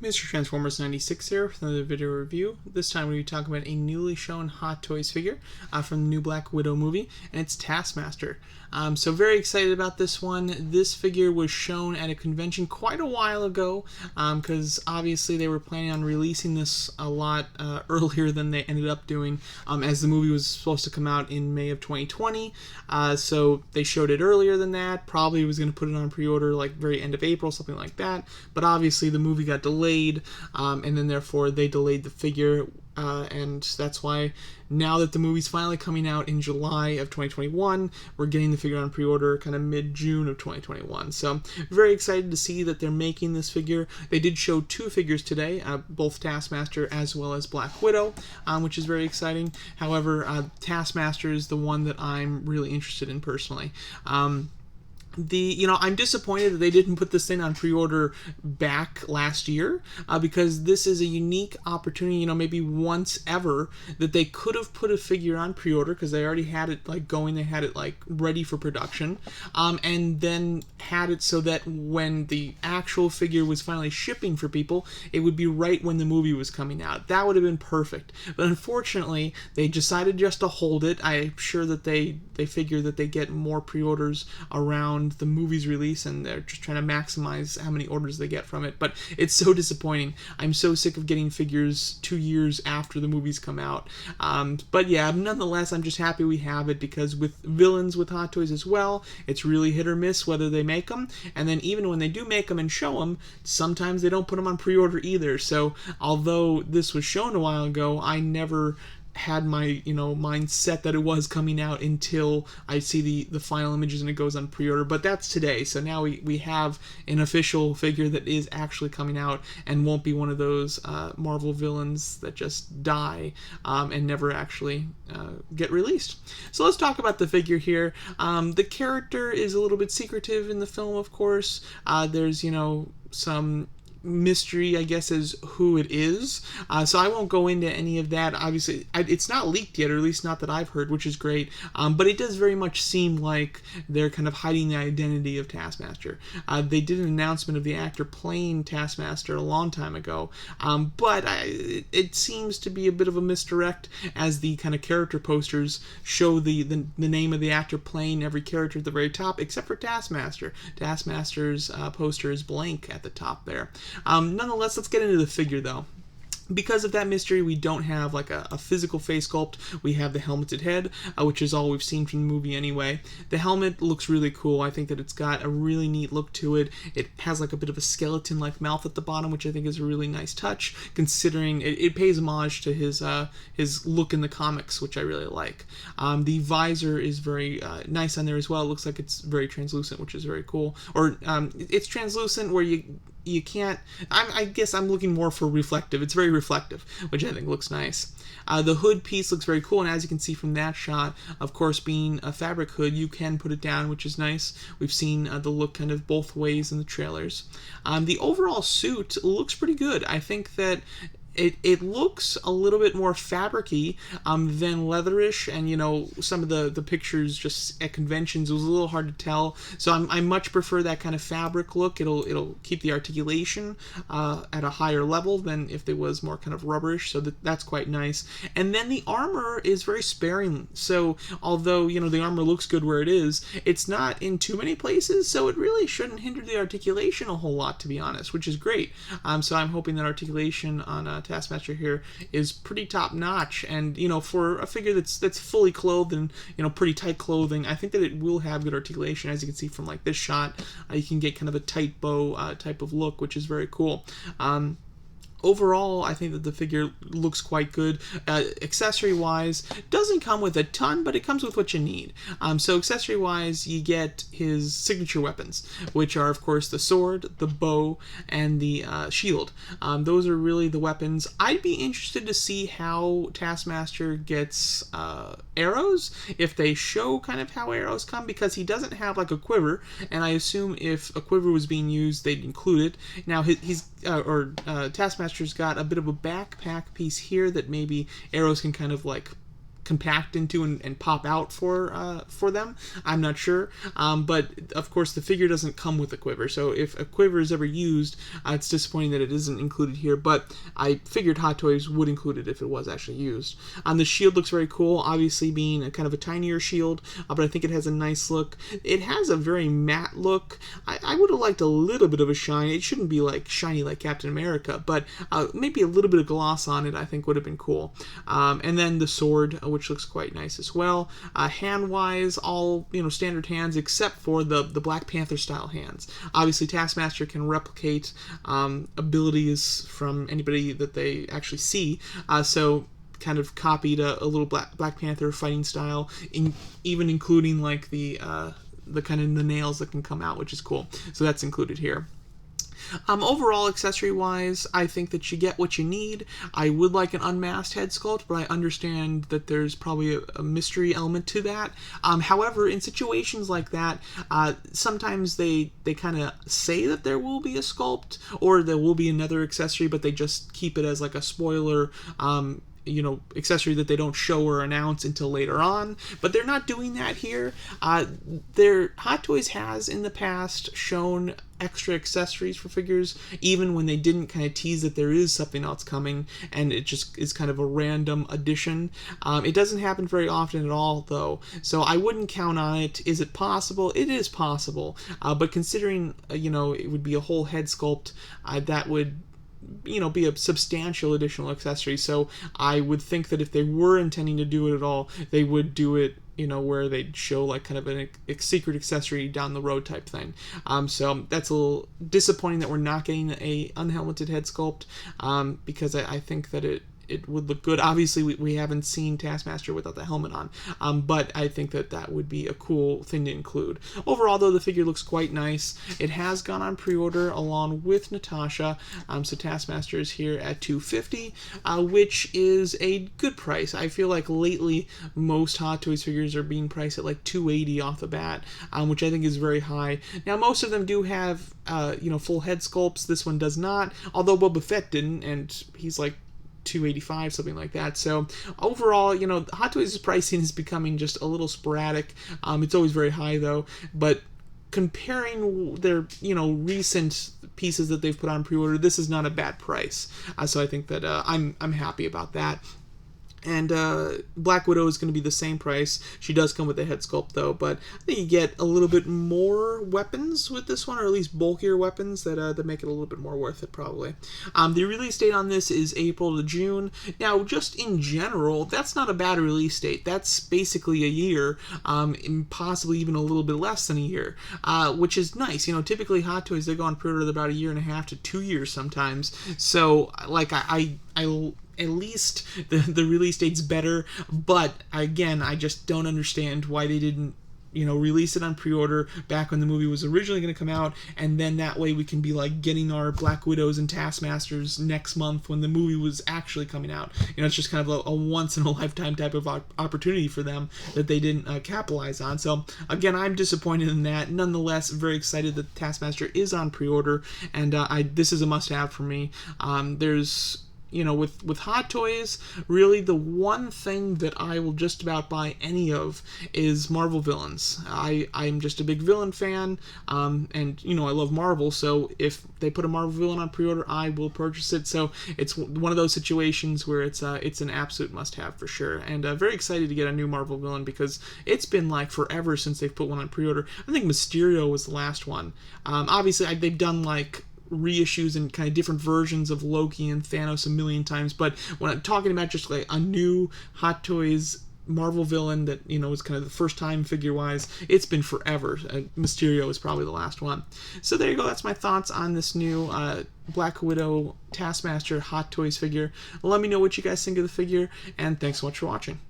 Mr. Transformers 96 here with another video review. This time we're going to be talking about a newly shown Hot Toys figure from the new Black Widow movie, and it's Taskmaster. So very excited about this one. This figure was shown at a convention quite a while ago, because obviously they were planning on releasing this a lot earlier than they ended up doing, as the movie was supposed to come out in May of 2020. So they showed it earlier than that. Probably was going to put it on pre-order like very end of April, something like that. But obviously the movie got delayed, and then therefore they delayed the figure, and that's why now that the movie's finally coming out in July of 2021, we're getting the figure on pre-order kind of mid-June of 2021. So very excited to see that they're making this figure. They did show two figures today, both Taskmaster as well as Black Widow, which is very exciting. However, Taskmaster is the one that I'm really interested in personally. I'm disappointed that they didn't put this thing on pre-order back last year, because this is a unique opportunity, maybe once ever, that they could have put a figure on pre-order, because they already had it going, they had it ready for production, and then had it so that when the actual figure was finally shipping for people, it would be right when the movie was coming out. That would have been perfect. But unfortunately, they decided just to hold it. I'm sure that they figure that they get more pre-orders around the movie's release, and they're just trying to maximize how many orders they get from it. But it's so disappointing. I'm so sick of getting figures 2 years after the movies come out. But yeah, nonetheless, I'm just happy we have it, because with villains with Hot Toys as well, it's really hit or miss whether they make them. And then even when they do make them and show them, sometimes they don't put them on pre-order either. So although this was shown a while ago, I never had my mindset that it was coming out until I see the final images and it goes on pre-order. But that's today, so now we have an official figure that is actually coming out and won't be one of those Marvel villains that just die and never actually get released. So let's talk about the figure here. The character is a little bit secretive in the film, of course. There's some mystery, I guess, is who it is. So I won't go into any of that. Obviously, it's not leaked yet, or at least not that I've heard, which is great. But it does very much seem like they're kind of hiding the identity of Taskmaster. They did an announcement of the actor playing Taskmaster a long time ago, but it seems to be a bit of a misdirect, as the kind of character posters show the name of the actor playing every character at the very top, except for Taskmaster. Taskmaster's poster is blank at the top there. Nonetheless, let's get into the figure, though. Because of that mystery, we don't have a physical face sculpt. We have the helmeted head, which is all we've seen from the movie anyway. The helmet looks really cool. I think that it's got a really neat look to it. It has a bit of a skeleton-like mouth at the bottom, which I think is a really nice touch, considering it pays homage to his look in the comics, which I really like. The visor is very nice on there as well. It looks like it's very translucent, which is very cool. Or it's translucent where you can't. I guess I'm looking more for reflective. It's very reflective, which I think looks nice. The hood piece looks very cool, and as you can see from that shot, of course, being a fabric hood, you can put it down, which is nice. We've seen the look kind of both ways in the trailers. The overall suit looks pretty good. I think that it looks a little bit more fabric-y than leatherish, and some of the pictures just at conventions, it was a little hard to tell. So I much prefer that kind of fabric look. It'll keep the articulation at a higher level than if it was more kind of rubberish. So that's quite nice. And then the armor is very sparing. So although the armor looks good where it is, it's not in too many places. So it really shouldn't hinder the articulation a whole lot, to be honest, which is great. So I'm hoping that articulation on Taskmaster here is pretty top notch, and for a figure that's fully clothed and pretty tight clothing, I think that it will have good articulation. As you can see from this shot, you can get kind of a tight bow type of look, which is very cool. Overall, I think that the figure looks quite good. Accessory-wise, doesn't come with a ton, but it comes with what you need. So accessory-wise, you get his signature weapons, which are, of course, the sword, the bow, and the shield. Those are really the weapons. I'd be interested to see how Taskmaster gets arrows, if they show kind of how arrows come, because he doesn't have a quiver, and I assume if a quiver was being used, they'd include it. Now, Taskmaster's got a bit of a backpack piece here that maybe arrows can kind of compact into and pop out for them. I'm not sure, but of course the figure doesn't come with a quiver, so if a quiver is ever used, it's disappointing that it isn't included here, but I figured Hot Toys would include it if it was actually used. The shield looks very cool, obviously being a kind of a tinier shield, but I think it has a nice look. It has a very matte look. I would have liked a little bit of a shine. It shouldn't be like shiny like Captain America, but maybe a little bit of gloss on it I think would have been cool. And then the sword, which looks quite nice as well. Hand-wise, all standard hands except for the Black Panther style hands. Obviously, Taskmaster can replicate abilities from anybody that they actually see, so kind of copied a little Black Panther fighting style, even including like the kind of the nails that can come out, which is cool. So that's included here. Overall, accessory-wise, I think that you get what you need. I would like an unmasked head sculpt, but I understand that there's probably a mystery element to that. However, in situations like that, sometimes they kind of say that there will be a sculpt, or there will be another accessory, but they just keep it as like a spoiler, accessory that they don't show or announce until later on, but they're not doing that here. Hot Toys has in the past shown extra accessories for figures, even when they didn't kind of tease that there is something else coming, and it just is kind of a random addition. It doesn't happen very often at all, though, so I wouldn't count on it. Is it possible? It is possible, but considering, it would be a whole head sculpt, that would be a substantial additional accessory, so I would think that if they were intending to do it at all, they would do it where they'd show like kind of a secret accessory down the road type thing. So that's a little disappointing that we're not getting a unhelmeted head sculpt, because I think that it would look good. Obviously, we haven't seen Taskmaster without the helmet on, but I think that would be a cool thing to include. Overall, though, the figure looks quite nice. It has gone on pre-order along with Natasha, so Taskmaster is here at $250, which is a good price. I feel like lately most Hot Toys figures are being priced at like $280 off the bat, which I think is very high. Now, most of them do have full head sculpts. This one does not, although Boba Fett didn't, and he's like $285, something like that. So overall, Hot Toys' pricing is becoming just a little sporadic. It's always very high, though, but comparing their recent pieces that they've put on pre-order, this is not a bad price. So I think that I'm happy about that. And Black Widow is going to be the same price. She does come with a head sculpt, though, but I think you get a little bit more weapons with this one, or at least bulkier weapons that make it a little bit more worth it, probably. The release date on this is April to June. Now, just in general, that's not a bad release date. That's basically a year, and possibly even a little bit less than a year, which is nice. Typically Hot Toys, they go on pre-order about 1.5 to 2 years sometimes. So, like, I at least the release date's better, but again, I just don't understand why they didn't release it on pre-order back when the movie was originally going to come out, and then that way we can be like getting our Black Widows and Taskmasters next month when the movie was actually coming out. It's just kind of a once-in-a-lifetime type of opportunity for them that they didn't capitalize on. So again, I'm disappointed in that. Nonetheless, very excited that Taskmaster is on pre-order, and this is a must-have for me. There's with Hot Toys, really the one thing that I will just about buy any of is Marvel villains. I'm just a big villain fan, and I love Marvel, so if they put a Marvel villain on pre-order, I will purchase it. So it's one of those situations where it's an absolute must-have for sure, and very excited to get a new Marvel villain because it's been like forever since they've put one on pre-order. I think Mysterio was the last one. Obviously, they've done like reissues and kind of different versions of Loki and Thanos a million times, but when I'm talking about just like a new Hot Toys Marvel villain that is kind of the first time figure wise, it's been forever. Mysterio is probably the last one. So there you go. That's my thoughts on this new Black Widow Taskmaster Hot Toys figure. Let me know what you guys think of the figure, and thanks so much for watching.